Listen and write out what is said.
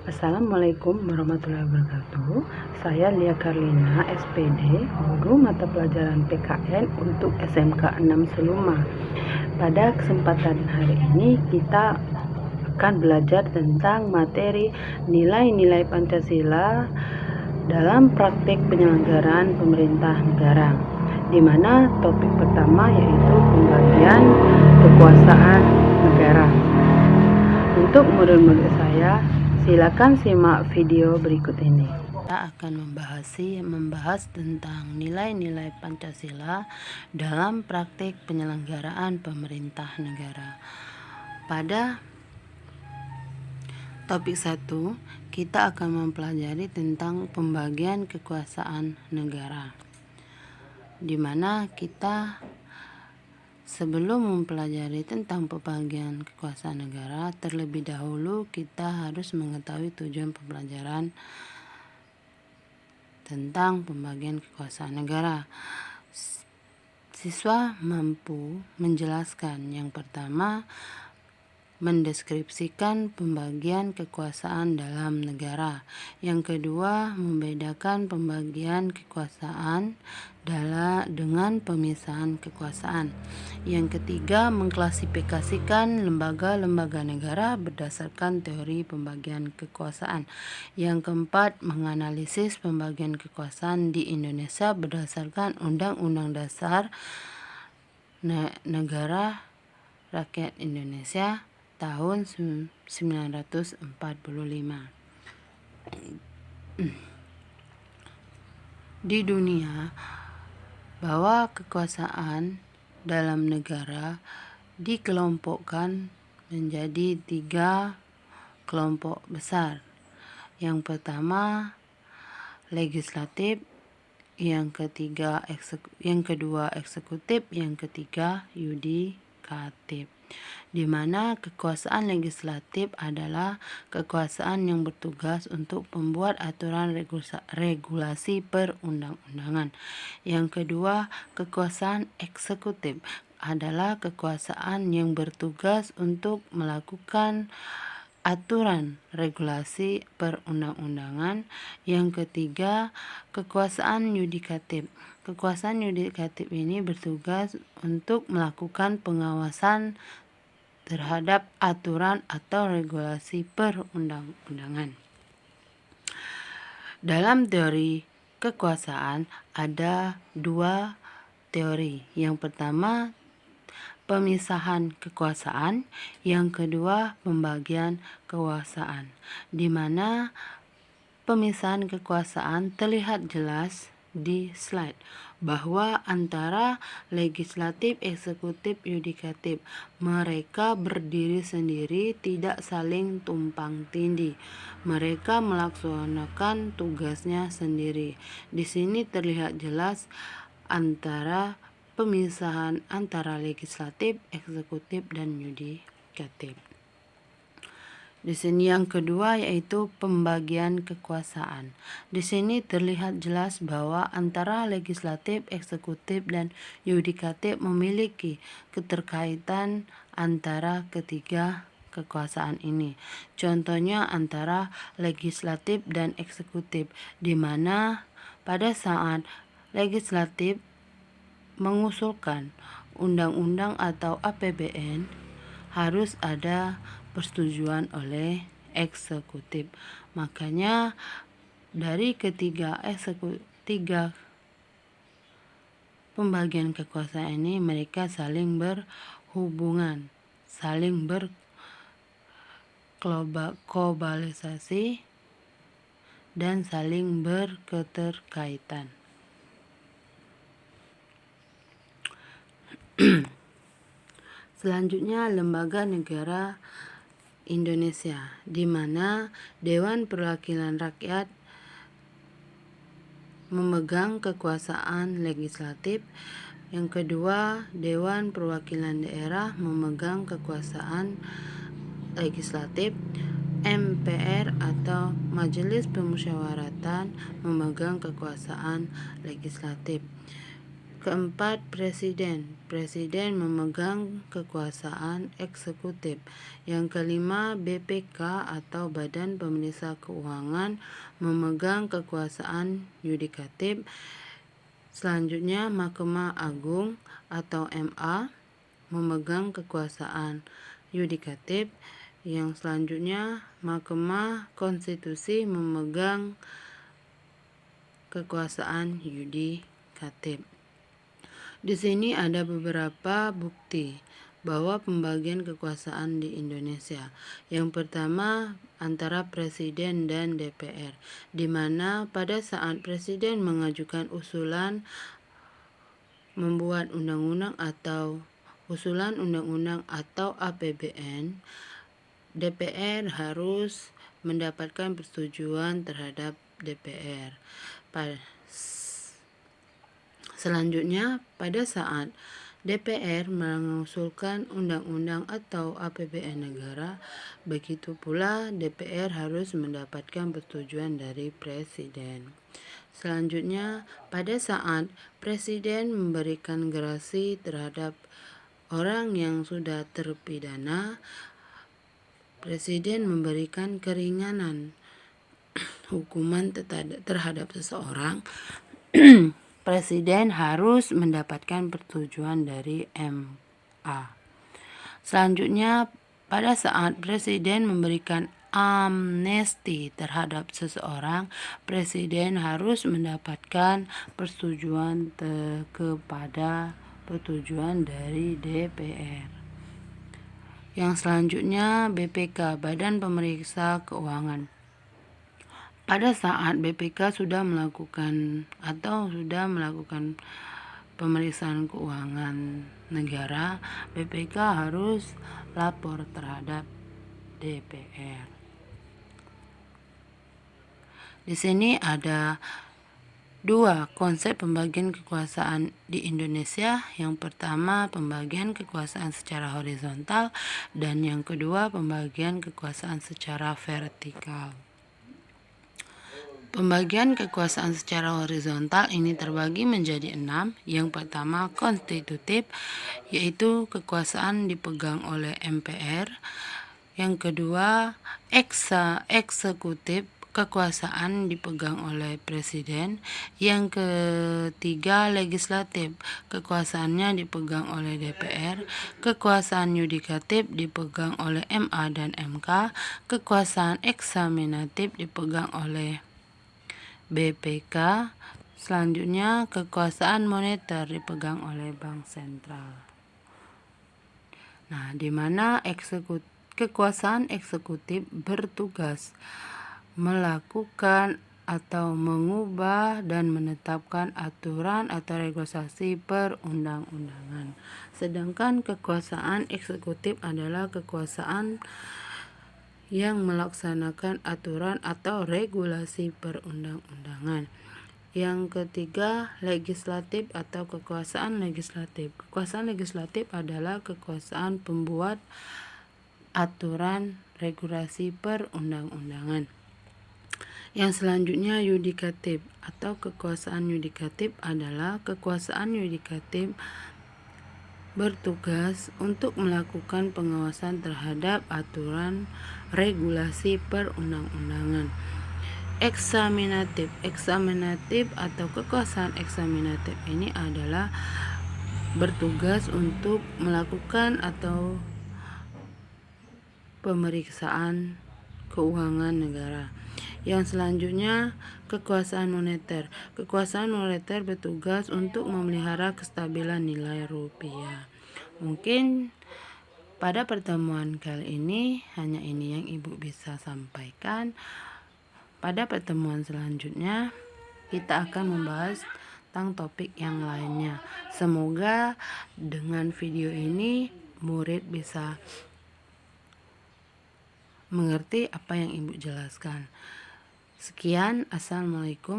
Assalamualaikum warahmatullahi wabarakatuh. Saya Lia Karlina, SPD, Guru Mata Pelajaran PKN untuk SMK 6 Seluma. Pada kesempatan hari ini kita akan belajar tentang materi nilai-nilai Pancasila dalam praktik penyelenggaraan pemerintah negara, di mana topik pertama yaitu pembagian kekuasaan negara. Untuk murid-murid saya, silakan simak video berikut ini. Kita akan membahas tentang nilai-nilai Pancasila dalam praktik penyelenggaraan pemerintah negara. Pada topik 1, kita akan mempelajari tentang pembagian kekuasaan negara, di mana kita sebelum mempelajari tentang pembagian kekuasaan negara, terlebih dahulu kita harus mengetahui tujuan pembelajaran tentang pembagian kekuasaan negara. Siswa mampu menjelaskan yang pertama, mendeskripsikan pembagian kekuasaan dalam negara. Yang kedua, membedakan pembagian kekuasaan dengan pemisahan kekuasaan. Yang ketiga, mengklasifikasikan lembaga-lembaga negara berdasarkan teori pembagian kekuasaan. Yang keempat, menganalisis pembagian kekuasaan di Indonesia berdasarkan Undang-Undang Dasar Negara Rakyat Indonesia tahun 1945. Di dunia, bahwa kekuasaan dalam negara dikelompokkan menjadi 3 kelompok besar. Yang pertama legislatif, yang kedua eksekutif, yang ketiga yudikatif. Di mana kekuasaan legislatif adalah kekuasaan yang bertugas untuk membuat aturan regulasi perundang-undangan. Yang kedua, kekuasaan eksekutif adalah kekuasaan yang bertugas untuk melakukan aturan regulasi perundang-undangan. Yang ketiga, kekuasaan yudikatif. Kekuasaan yudikatif ini bertugas untuk melakukan pengawasan terhadap aturan atau regulasi perundang-undangan. Dalam teori kekuasaan ada 2 teori. Yang pertama, pemisahan kekuasaan, yang kedua pembagian kekuasaan, di mana pemisahan kekuasaan terlihat jelas di slide bahwa antara legislatif, eksekutif, yudikatif mereka berdiri sendiri, tidak saling tumpang tindih. Mereka melaksanakan tugasnya sendiri. Di sini terlihat jelas antara pemisahan antara legislatif, eksekutif, dan yudikatif. Di sini yang kedua yaitu pembagian kekuasaan. Di sini terlihat jelas bahwa antara legislatif, eksekutif, dan yudikatif memiliki keterkaitan antara ketiga kekuasaan ini. Contohnya antara legislatif dan eksekutif, di mana pada saat legislatif mengusulkan undang-undang atau APBN harus ada persetujuan oleh eksekutif. Makanya dari ketiga pembagian kekuasaan ini mereka saling berhubungan, saling berglobalisasi dan saling berketerkaitan. Selanjutnya, lembaga negara Indonesia, di mana Dewan Perwakilan Rakyat memegang kekuasaan legislatif. Yang kedua, Dewan Perwakilan Daerah memegang kekuasaan legislatif. MPR atau Majelis Permusyawaratan memegang kekuasaan legislatif. keempat, presiden. Presiden memegang kekuasaan eksekutif. Yang kelima, BPK atau Badan Pemeriksa Keuangan memegang kekuasaan yudikatif. Selanjutnya, Mahkamah Agung atau MA memegang kekuasaan yudikatif. Yang selanjutnya, Mahkamah Konstitusi memegang kekuasaan yudikatif. Di sini ada beberapa bukti bahwa pembagian kekuasaan di Indonesia. Yang pertama, antara presiden dan DPR, di mana pada saat presiden mengajukan usulan membuat undang-undang atau usulan undang-undang atau APBN, DPR harus mendapatkan persetujuan terhadap DPR. Selanjutnya, pada saat DPR mengusulkan undang-undang atau APBN negara, begitu pula DPR harus mendapatkan persetujuan dari presiden. Selanjutnya, pada saat presiden memberikan gerasi terhadap orang yang sudah terpidana, presiden memberikan keringanan hukuman terhadap seseorang. Presiden harus mendapatkan persetujuan dari MA. Selanjutnya, pada saat presiden memberikan amnesti terhadap seseorang, presiden harus mendapatkan persetujuan dari DPR. Yang selanjutnya, BPK, Badan Pemeriksa Keuangan. Pada saat BPK sudah melakukan pemeriksaan keuangan negara, BPK harus lapor terhadap DPR. Di sini ada dua konsep pembagian kekuasaan di Indonesia. Yang pertama, pembagian kekuasaan secara horizontal, dan yang kedua, pembagian kekuasaan secara vertikal. Pembagian kekuasaan secara horizontal ini terbagi menjadi 6. Yang pertama, konstitutif, yaitu kekuasaan dipegang oleh MPR. Yang kedua, eksekutif, kekuasaan dipegang oleh presiden. Yang ketiga, legislatif, kekuasaannya dipegang oleh DPR. Kekuasaan yudikatif dipegang oleh MA dan MK. Kekuasaan eksaminatif dipegang oleh BPK. Selanjutnya, kekuasaan moneter dipegang oleh Bank Sentral. Nah, di mana kekuasaan eksekutif bertugas melakukan atau mengubah dan menetapkan aturan atau regulasi perundang-undangan. Sedangkan kekuasaan eksekutif adalah kekuasaan yang melaksanakan aturan atau regulasi perundang-undangan. Yang ketiga, legislatif atau kekuasaan legislatif. Kekuasaan legislatif adalah kekuasaan pembuat aturan regulasi perundang-undangan. Yang selanjutnya, yudikatif atau kekuasaan yudikatif adalah kekuasaan yudikatif bertugas untuk melakukan pengawasan terhadap aturan regulasi perundang-undangan. Eksaminatif atau kekuasaan eksaminatif ini adalah bertugas untuk melakukan atau pemeriksaan keuangan negara. Yang selanjutnya, kekuasaan moneter. Kekuasaan moneter bertugas untuk memelihara kestabilan nilai rupiah. Mungkin pada pertemuan kali ini hanya ini yang Ibu bisa sampaikan. Pada pertemuan selanjutnya kita akan membahas tentang topik yang lainnya. Semoga dengan video ini murid bisa mengerti apa yang Ibu jelaskan. Sekian, assalamualaikum.